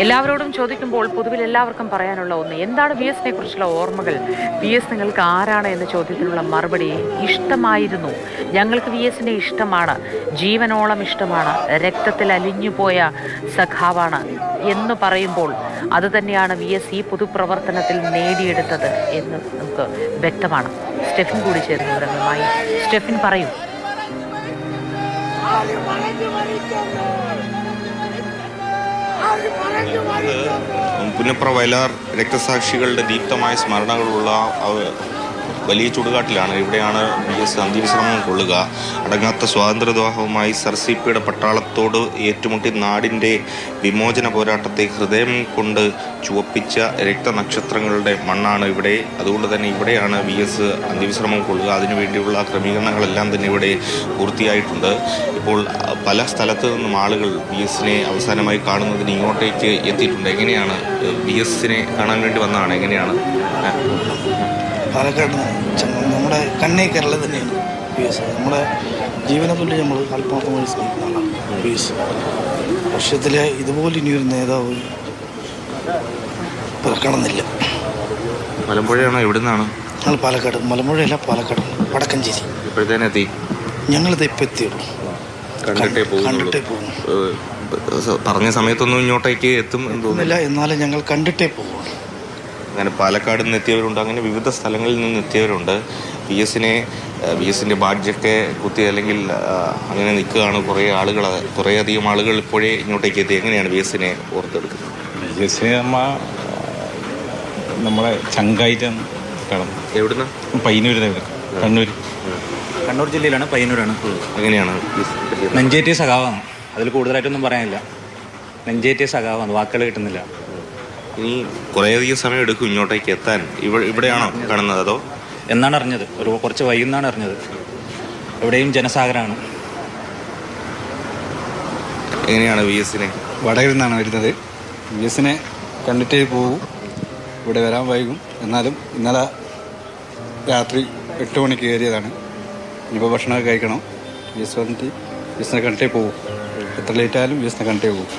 എല്ലാവരോടും ചോദിക്കുമ്പോൾ പൊതുവിൽ എല്ലാവർക്കും പറയാനുള്ള ഒന്ന്, എന്താണ് വി എസിനെ കുറിച്ചുള്ള ഓർമ്മകൾ, വി എസ് നിങ്ങൾക്ക് ആരാണ് എന്ന ചോദ്യത്തിനുള്ള മറുപടി ഇഷ്ടമായിരുന്നു. ഞങ്ങൾക്ക് വി എസിനെ ഇഷ്ടമാണ്, ജീവനോളം ഇഷ്ടമാണ്, രക്തത്തിൽ അലിഞ്ഞുപോയ സഖാവാണ് എന്ന് പറയുമ്പോൾ അത് തന്നെയാണ് വി എസ് ഈ പൊതുപ്രവർത്തനത്തിൽ നേടിയെടുത്തത് എന്ന് നമുക്ക് വ്യക്തമാണ്. സ്റ്റെഫിൻ കൂടി ചേരുന്ന വിവരങ്ങളുമായി. സ്റ്റെഫിൻ പറയൂ. പുന്നപ്ര വയലാർ രക്തസാക്ഷികളുടെ ദീപ്തമായ സ്മരണകളുള്ള വലിയ ചുടുകാട്ടിലാണ്. ഇവിടെയാണ് വി എസ് അന്ത്യവിശ്രമം കൊള്ളുക. അടങ്ങാത്ത സ്വാതന്ത്ര്യദാഹവുമായി സർ സി പിയുടെ പട്ടാളത്തോട് ഏറ്റുമുട്ടി നാടിൻ്റെ വിമോചന പോരാട്ടത്തെ ഹൃദയം കൊണ്ട് ചുവപ്പിച്ച രക്തനക്ഷത്രങ്ങളുടെ മണ്ണാണ് ഇവിടെ. അതുകൊണ്ട് തന്നെ ഇവിടെയാണ് വി എസ് അന്ത്യവിശ്രമം കൊള്ളുക. അതിനുവേണ്ടിയുള്ള ക്രമീകരണങ്ങളെല്ലാം തന്നെ ഇവിടെ പൂർത്തിയായിട്ടുണ്ട്. ഇപ്പോൾ പല സ്ഥലത്തു നിന്നും ആളുകൾ വി എസിനെ അവസാനമായി കാണുന്നതിന് ഇങ്ങോട്ടേക്ക് എത്തിയിട്ടുണ്ട്. എങ്ങനെയാണ് വി എസിനെ കാണാൻ വേണ്ടി വന്നതാണ്? എങ്ങനെയാണ്? പാലക്കാട് നമ്മുടെ കണ്ണേ കേരള തന്നെയാണ് വി എസ്. നമ്മുടെ ജീവനത്തുല്യം നമ്മൾ ആത്മാർത്ഥമായി സ്നേഹിക്കുന്ന ആളാണ് വി എസ്. വർഷത്തിലെ ഇതുപോലെ ഇനിയൊരു നേതാവ് പിറക്കണമെന്നില്ല. മലമ്പുഴയാണോ? എവിടെ നിന്നാണ്? ഞങ്ങൾ പാലക്കാട്. മലമ്പുഴയല്ല, പാലക്കാട് വടക്കഞ്ചേരി. ഇപ്പോഴത്തേനെത്തി? ഞങ്ങളിത് ഇപ്പം എത്തിയുള്ളൂ. കണ്ടിട്ടേ പോകുന്നു. പറഞ്ഞ സമയത്തൊന്നും ഇങ്ങോട്ടേക്ക് എത്തും എന്ന് തോന്നുന്നില്ല. എന്നാലും ഞങ്ങൾ കണ്ടിട്ടേ പോകുള്ളൂ. അങ്ങനെ പാലക്കാട് നിന്ന് എത്തിയവരുണ്ട്, അങ്ങനെ വിവിധ സ്ഥലങ്ങളിൽ നിന്ന് എത്തിയവരുണ്ട്. വി എസിൻ്റെ ബാഡ്ജൊക്കെ കുത്തി അല്ലെങ്കിൽ അങ്ങനെ നിൽക്കുകയാണ് കുറേ ആളുകൾ. കുറേയധികം ആളുകൾ ഇപ്പോഴേ ഇങ്ങോട്ടേക്ക് എത്തി. എങ്ങനെയാണ് വി എസിനെ ഓർത്തെടുക്കുന്നത്? വി എസിനെ നമ്മളെ ചങ്കായിട്ടാണ് കാണുന്നത്. എവിടുന്ന്? പയ്യന്നൂരിൽ. കണ്ണൂർ ജില്ലയിലാണ്, പയ്യന്നൂരാണ്. എങ്ങനെയാണ്? നെഞ്ചേറ്റിയ സഖാവാണ്. അതിൽ കൂടുതലായിട്ടൊന്നും പറയാനില്ല. നെഞ്ചേറ്റിയ സഖാവാണ്, വാക്കുകൾ കിട്ടുന്നില്ല. ഇനി കുറേയധികം സമയം എടുക്കും ഇങ്ങോട്ടേക്ക് എത്താൻ. ഇവിടെയാണോ കാണുന്നത് അതോ? എന്നാണ് അറിഞ്ഞത്, കുറച്ച് വൈകുന്നാണ് അറിഞ്ഞത്. എവിടെയും ജനസാഗരമാണ്. എങ്ങനെയാണ് വി എസിനെ? വടകരയിൽ നിന്നാണ് വരുന്നത്. വി എസിനെ കണ്ടിട്ടേ പോകും. ഇവിടെ വരാൻ വൈകും. എന്നാലും ഇന്നലെ രാത്രി 8 മണിക്ക് കയറിയതാണ്. ഇനിയിപ്പോൾ ഭക്ഷണമൊക്കെ കഴിക്കണം. വി എസ് വന്നിട്ട് വി എസിനെ കണ്ടിട്ടേ പോകും. എത്ര ലേറ്റ് ആയാലും വി എസിനെ കണ്ടിട്ടേ പോകും.